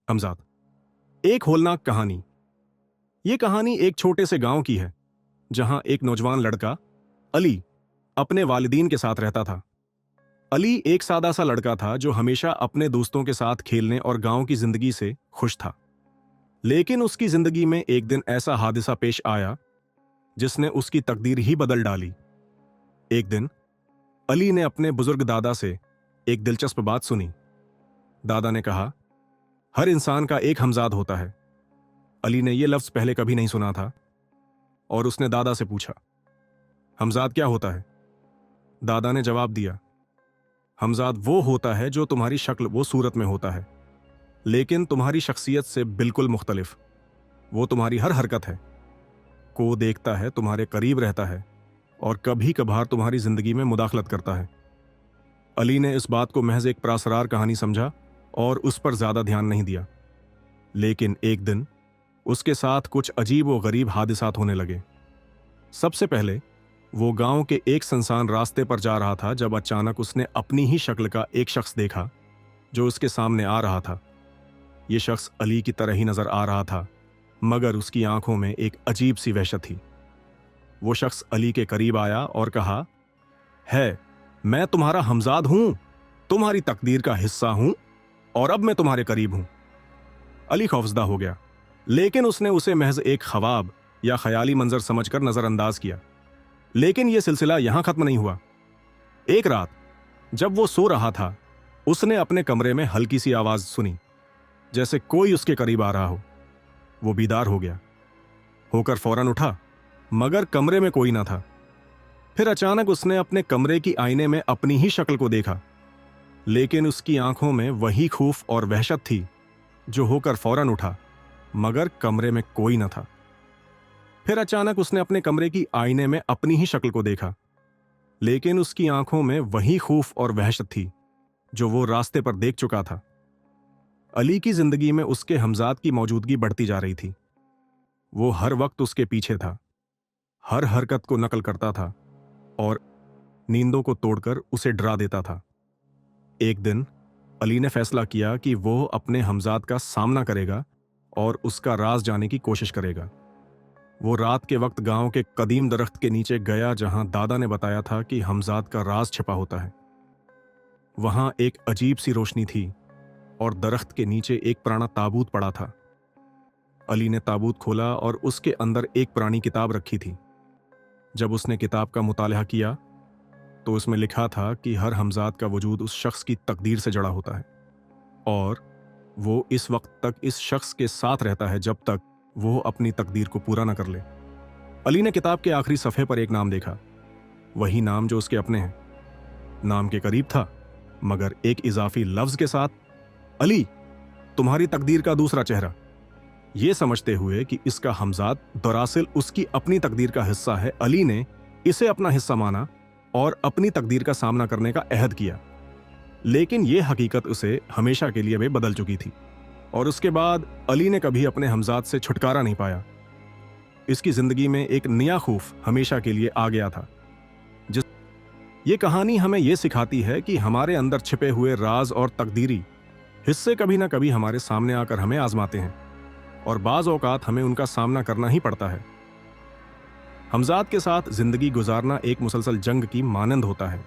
हमजाद। एक होलनाक कहानी। ये कहानी एक छोटे से गांव की है जहां एक नौजवान लड़का अली अपने वालिदीन के साथ रहता था। अली एक सादा सा लड़का था जो हमेशा अपने दोस्तों के साथ खेलने और गांव की जिंदगी से खुश था। लेकिन उसकी जिंदगी में एक दिन ऐसा हादसा पेश आया जिसने उसकी तकदीर ही बदल डाली। एक दिन अली ने अपने बुजुर्ग दादा से एक दिलचस्प बात सुनी। दादा ने कहा, हर इंसान का एक हमजाद होता है। अली ने यह लफ्ज पहले कभी नहीं सुना था और उसने दादा से पूछा, हमजाद क्या होता है? दादा ने जवाब दिया, हमजाद वो होता है जो तुम्हारी शक्ल वो सूरत में होता है, लेकिन तुम्हारी शख्सियत से बिल्कुल मुख्तलिफ। वो तुम्हारी हर हरकत है, को देखता है, तुम्हारे करीब रहता है और कभी कभार तुम्हारी जिंदगी में मुदाखलत करता है। अली ने इस बात को महज एक प्रासरार कहानी समझा और उस पर ज्यादा ध्यान नहीं दिया। लेकिन एक दिन उसके साथ कुछ अजीब व गरीब हादिसात होने लगे। सबसे पहले वो गांव के एक सुनसान रास्ते पर जा रहा था जब अचानक उसने अपनी ही शक्ल का एक शख्स देखा जो उसके सामने आ रहा था। ये शख्स अली की तरह ही नजर आ रहा था, मगर उसकी आंखों में एक अजीब सी वहशत थी। वो शख्स अली के करीब आया और कहा, है, मैं तुम्हारा हमजाद हूं, तुम्हारी तकदीर का हिस्सा हूं और अब मैं तुम्हारे करीब हूं। अली खौफजदा हो गया, लेकिन उसने उसे महज एक ख्वाब या ख्याली मंजर समझकर नजरअंदाज किया। लेकिन यह सिलसिला यहां खत्म नहीं हुआ। एक रात जब वो सो रहा था, उसने अपने कमरे में हल्की सी आवाज सुनी, जैसे कोई उसके करीब आ रहा हो। वो बीदार हो गया, होकर फौरन उठा, मगर कमरे में कोई ना था। फिर अचानक उसने अपने कमरे की आईने में अपनी ही शक्ल को देखा, लेकिन उसकी आंखों में वही खौफ और वहशत थी जो होकर फौरन उठा, मगर कमरे में कोई न था। फिर अचानक उसने अपने कमरे की आईने में अपनी ही शक्ल को देखा, लेकिन उसकी आंखों में वही खौफ और वहशत थी जो वो रास्ते पर देख चुका था। अली की जिंदगी में उसके हमजाद की मौजूदगी बढ़ती जा रही थी। वो हर वक्त उसके पीछे था, हर हरकत को नकल करता था और नींदों को तोड़कर उसे डरा देता था। एक दिन अली ने फैसला किया कि वो अपने हमजाद का सामना करेगा और उसका राज जानने की कोशिश करेगा। वो रात के वक्त गांव के कदीम दरख्त के नीचे गया जहां दादा ने बताया था कि हमजाद का राज छिपा होता है। वहां एक अजीब सी रोशनी थी और दरख्त के नीचे एक पुराना ताबूत पड़ा था। अली ने ताबूत खोला और उसके अंदर एक पुरानी किताब रखी थी। जब उसने किताब का मुतालिया किया तो उसमें लिखा था कि हर हमजाद का वजूद उस शख्स की तकदीर से जड़ा होता है और वो इस वक्त तक इस शख्स के साथ रहता है जब तक वो अपनी तकदीर को पूरा न कर ले। अली ने किताब के आखिरी सफ़े पर एक नाम देखा, वही नाम जो उसके अपने हैं। नाम के करीब था, मगर एक इजाफी लफ्ज के साथ, अली, तुम्हारी तकदीर का दूसरा चेहरा। यह समझते हुए कि इसका हमजाद दरअसल उसकी अपनी तकदीर का हिस्सा है, अली ने इसे अपना हिस्सा माना और अपनी तकदीर का सामना करने का अहद किया। लेकिन यह हकीकत उसे हमेशा के लिए भी बदल चुकी थी और उसके बाद अली ने कभी अपने हमजाद से छुटकारा नहीं पाया। इसकी जिंदगी में एक नया खौफ हमेशा के लिए आ गया था। ये कहानी हमें यह सिखाती है कि हमारे अंदर छिपे हुए राज और तकदीरी हिस्से कभी ना कभी हमारे सामने आकर हमें आजमाते हैं और बाज औकात हमें उनका सामना करना ही पड़ता है। हमजाद के साथ जिंदगी गुजारना एक मुसलसल जंग की मानंद होता है।